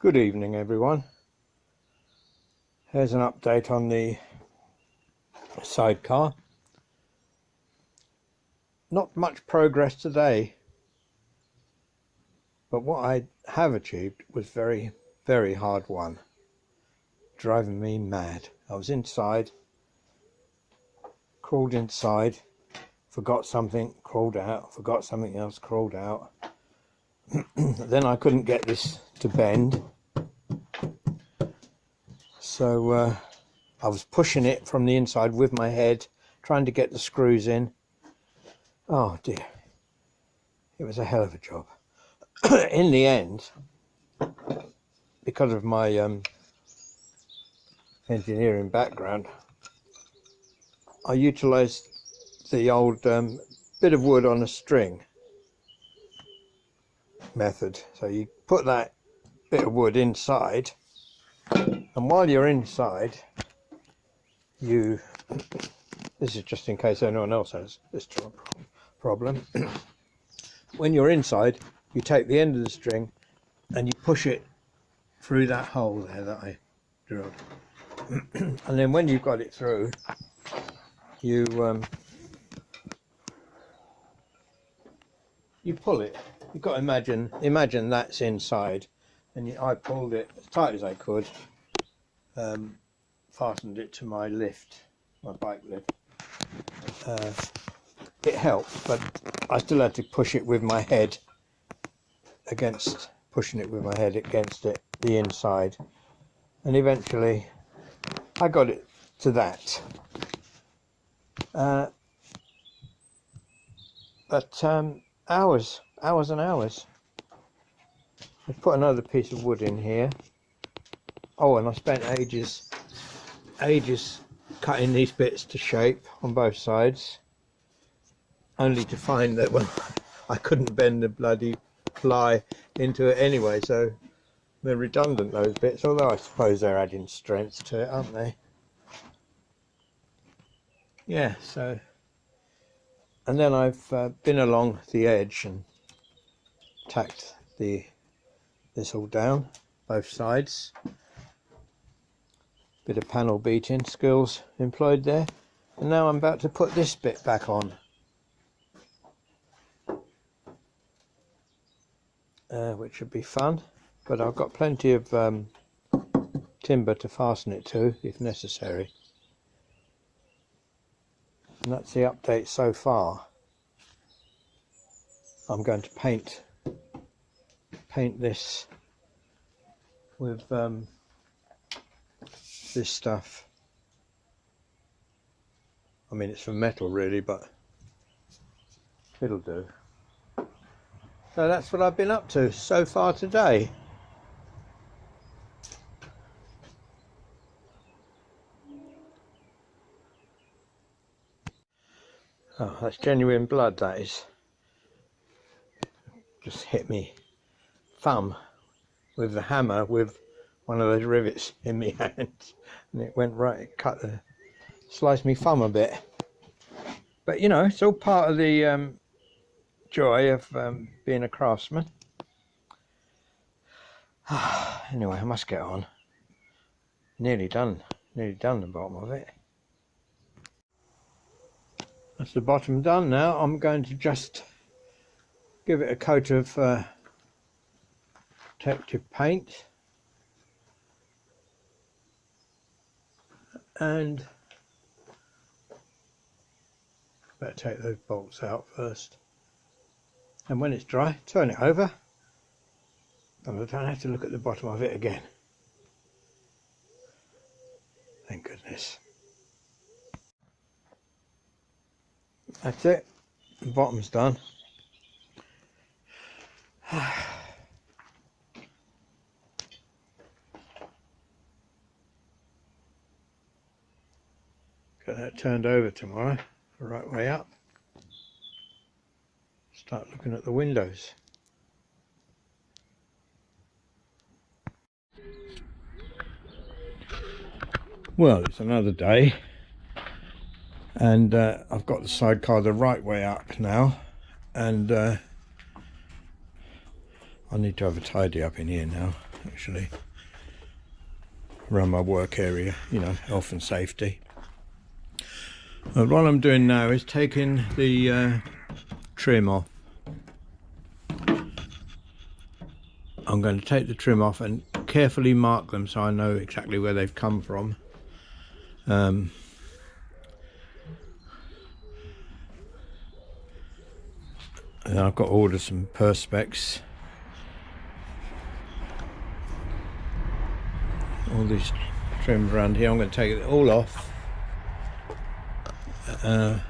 Good evening, everyone. Here's an update on the sidecar. Not much progress today, but what I have achieved was very, very hard won. Driving me mad. I was inside, crawled inside, forgot something, crawled out, forgot something else, crawled out. Then I couldn't get this to bend. So I was pushing it from the inside with my head, trying to get the screws in. Oh dear, it was a hell of a job. In the end, because of my engineering background, I utilised the old bit of wood on a string method. So you put that bit of wood inside, and while you're inside, this is just in case anyone else has this problem. When you're inside, you take the end of the string and you push it through that hole there that I drilled. And then when you've got it through, you pull it. You've got to imagine that's inside, and I pulled it as tight as I could, fastened it to my lift, my bike lift. It helped, but I still had to push it with my head against, the inside, and eventually I got it to that. But hours and hours. I put another piece of wood in here. Oh, and I spent ages cutting these bits to shape on both sides, only to find that I couldn't bend the bloody ply into it anyway, so they're redundant, those bits, although I suppose they're adding strength to it, aren't they? Yeah, so, and then I've been along the edge and tacked this all down, both sides. Bit of panel beating skills employed there, and now I'm about to put this bit back on, which should be fun, but I've got plenty of timber to fasten it to if necessary. And that's the update so far. I'm going to paint this with this stuff. I mean, it's for metal really, but it'll do. So that's what I've been up to so far today. Oh, that's genuine blood, that is. Just hit me thumb with the hammer with one of those rivets in my hand, and it went right, it sliced me thumb a bit. But you know, it's all part of the joy of being a craftsman. Anyway, I must get on. Nearly done the bottom of it. That's the bottom done now. I'm going to just give it a coat of protective paint, and better take those bolts out first, and when it's dry, turn it over and I don't have to look at the bottom of it again. Thank goodness. That's it, the bottom's done. Get that turned over tomorrow, the right way up. Start looking at the windows. Well, it's another day, and I've got the sidecar the right way up now, and I need to have a tidy up in here now. actually, around my work area, you know, health and safety. But what I'm doing now is taking the trim off. I'm going to take the trim off and carefully mark them so I know exactly where they've come from. And I've got to order some perspex. All these trims around here, I'm going to take it all off. Yeah,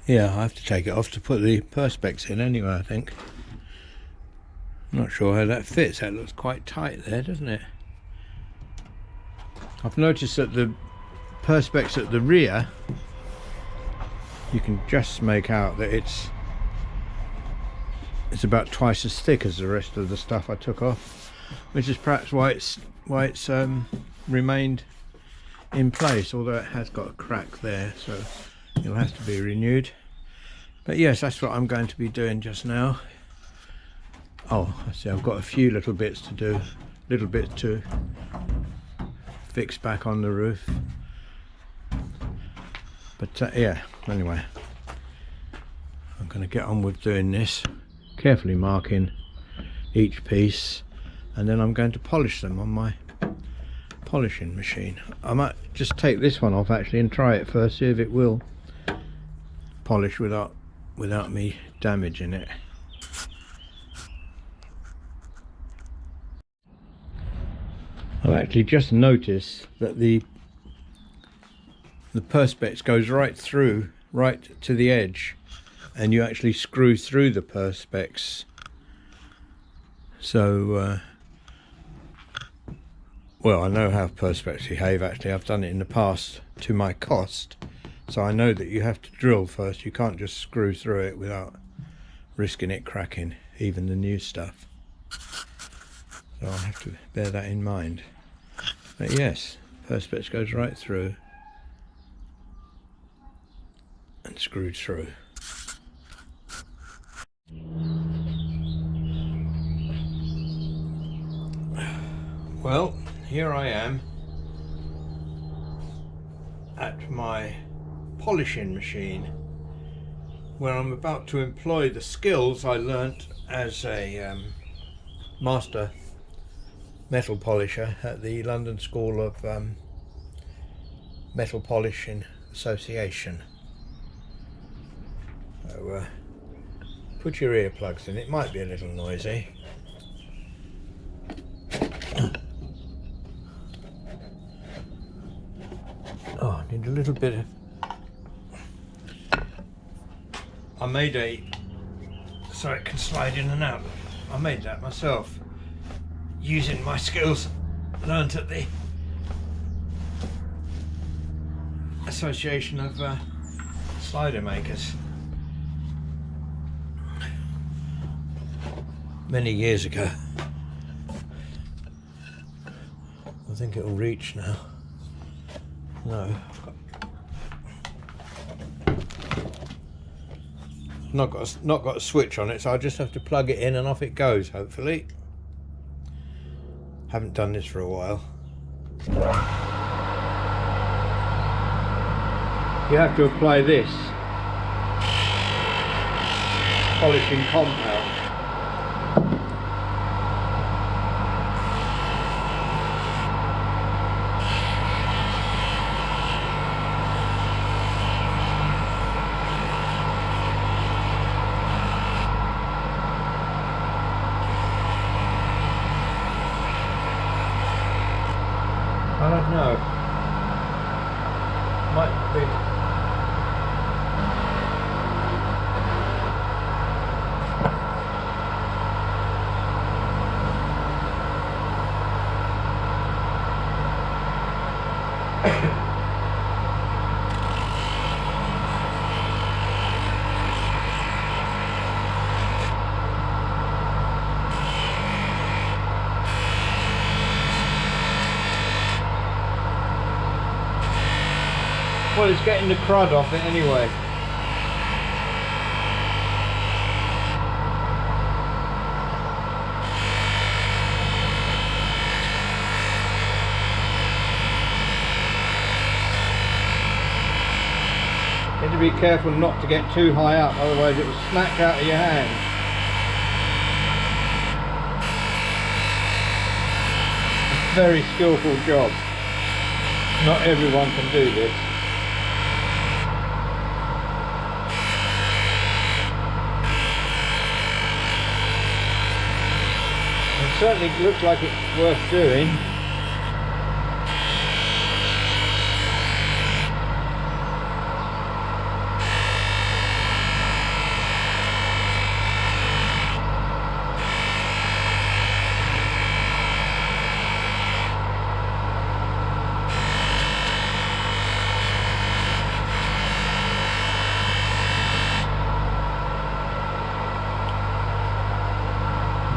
I have to take it off to put the perspex in anyway, I think. I'm not sure how that fits. That looks quite tight there, doesn't it? I've noticed that the perspex at the rear, you can just make out that it's about twice as thick as the rest of the stuff I took off, which is perhaps why it's remained in place, although it has got a crack there, so it'll have to be renewed. But yes, that's what I'm going to be doing just now. Oh, I see, I've got a few little bits to do, little bits to fix back on the roof. But yeah, anyway, I'm going to get on with doing this, carefully marking each piece, and then I'm going to polish them on my polishing machine. I might just take this one off actually and try it first, see if it will polish without me damaging it. I've actually just noticed that the perspex goes right through, right to the edge, and you actually screw through the perspex. So well, I know how perspex behave actually. I've done it in the past to my cost, so I know that you have to drill first. You can't just screw through it without risking it cracking, even the new stuff. So I have to bear that in mind. But yes, perspex goes right through and screwed through. Well, here I am at my polishing machine, where I'm about to employ the skills I learnt as a master metal polisher at the London School of Metal Polishing Association. So put your earplugs in, it might be a little noisy. Oh, I need a little bit of... I made a... so it can slide in and out. I made that myself, using my skills learnt at the Association of Slider Makers many years ago. I think it'll reach now. No, not got a switch on it, so I'll just have to plug it in and off it goes, hopefully. Haven't done this for a while. You have to apply this polishing compound. I don't know. Might be. Well, it's getting the crud off it anyway. be careful not to get too high up, otherwise it will snap out of your hand. It's a very skillful job. Not everyone can do this. It certainly looks like it's worth doing.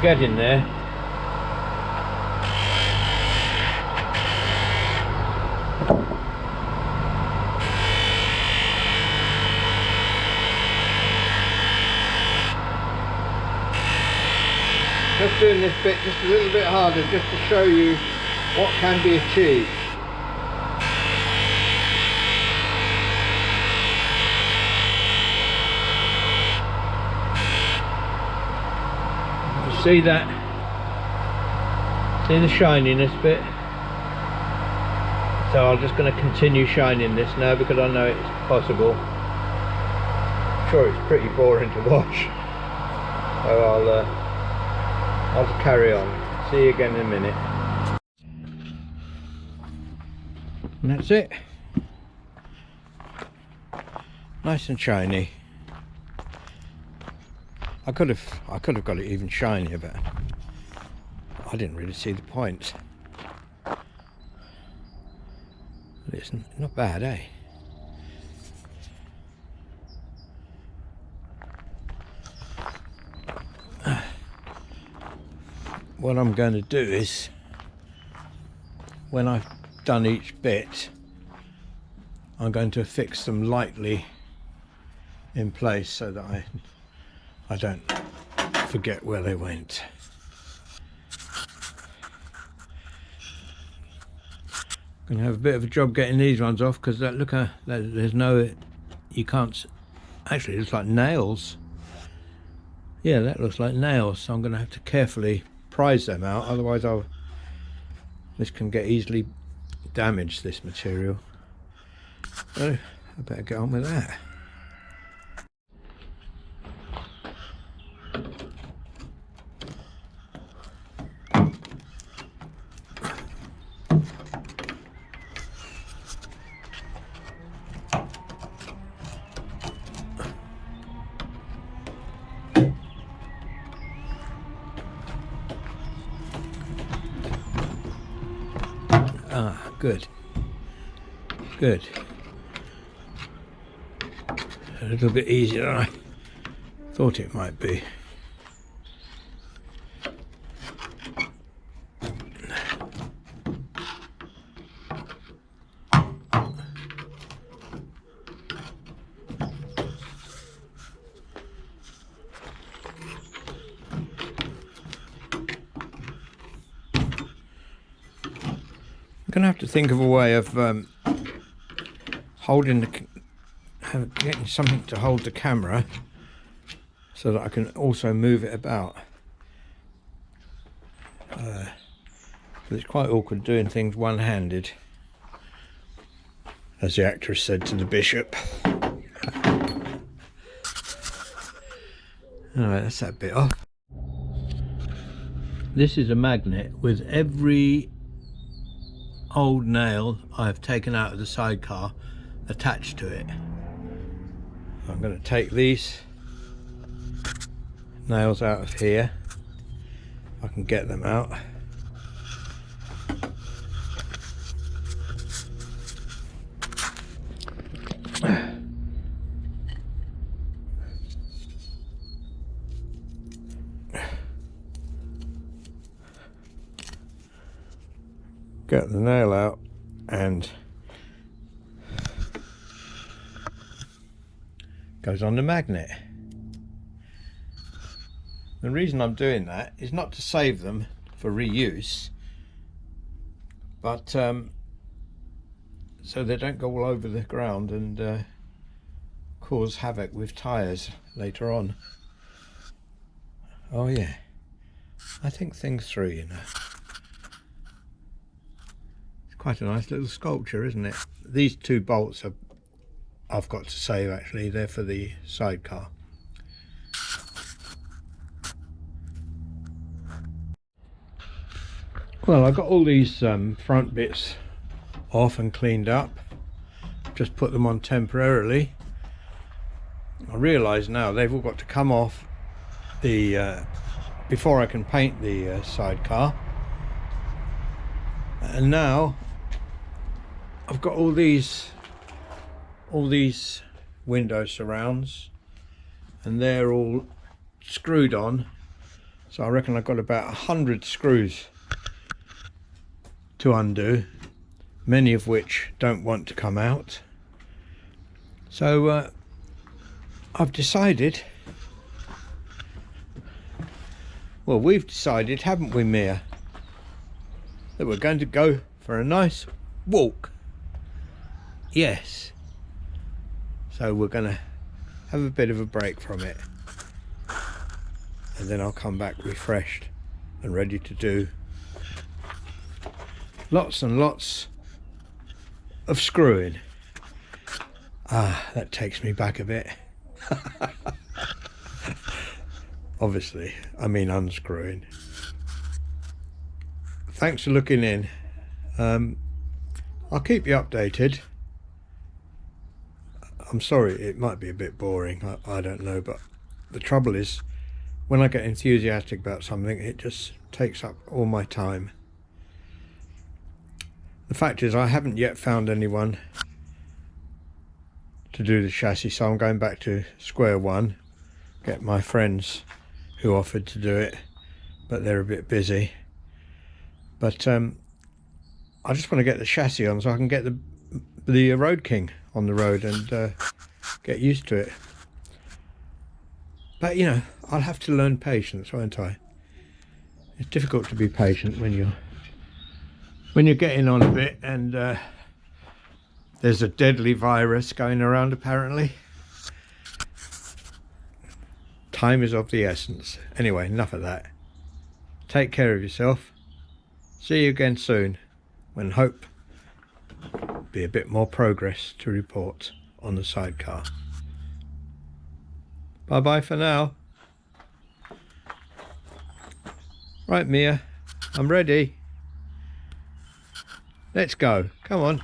Get in there. Just doing this bit just a little bit harder, just to show you what can be achieved. See that? See the shininess bit? So I'm just going to continue shining this now because I know it's possible. I'm sure it's pretty boring to watch. So I'll just carry on. See you again in a minute. And that's it. Nice and shiny. I could have got it even shinier, but I didn't really see the point. But it's not bad, eh? What I'm going to do is, when I've done each bit, I'm going to fix them lightly in place so that I don't forget where they went. Gonna have a bit of a job getting these ones off because look, there's no, you can't, actually it looks like nails. Yeah, that looks like nails, so I'm gonna have to carefully prise them out, otherwise this can get easily damaged, this material. So I better get on with that. Ah, good. Good. A little bit easier than I thought it might be. I'm going to have to think of a way of getting something to hold the camera so that I can also move it about. It's quite awkward doing things one-handed, as the actress said to the bishop. Alright, that's that bit off. This is a magnet with every old nail I've taken out of the sidecar attached to it. I'm going to take these nails out of here, if I can get them out. Get the nail out and goes on the magnet. The reason I'm doing that is not to save them for reuse, but so they don't go all over the ground and cause havoc with tyres later on. Oh yeah, I think things through, you know. It's quite a nice little sculpture, isn't it? These two bolts are, I've got to say, actually, they're for the sidecar. Well, I got all these front bits off and cleaned up. Just put them on temporarily. I realise now they've all got to come off the before I can paint the sidecar. And now I've got all these window surrounds, and they're all screwed on. So I reckon I've got about 100 screws to undo, many of which don't want to come out. So I've decided, well, we've decided, haven't we, Mia, that we're going to go for a nice walk. Yes. So we're going to have a bit of a break from it, and then I'll come back refreshed and ready to do lots and lots of screwing. That takes me back a bit. Obviously, I mean unscrewing. Thanks for looking in. I'll keep you updated. I'm sorry, it might be a bit boring, I don't know, but the trouble is, when I get enthusiastic about something, it just takes up all my time. The fact is, I haven't yet found anyone to do the chassis, so I'm going back to square one, get my friends who offered to do it, but they're a bit busy. But I just want to get the chassis on so I can get the Road King on the road and get used to it. But you know, I'll have to learn patience, won't I? It's difficult to be patient when you're getting on a bit, and there's a deadly virus going around apparently. Time is of the essence. Anyway, enough of that. Take care of yourself. See you again soon, when hope be a bit more progress to report on the sidecar. Bye bye for now. Right, Mia, I'm ready. Let's go. Come on.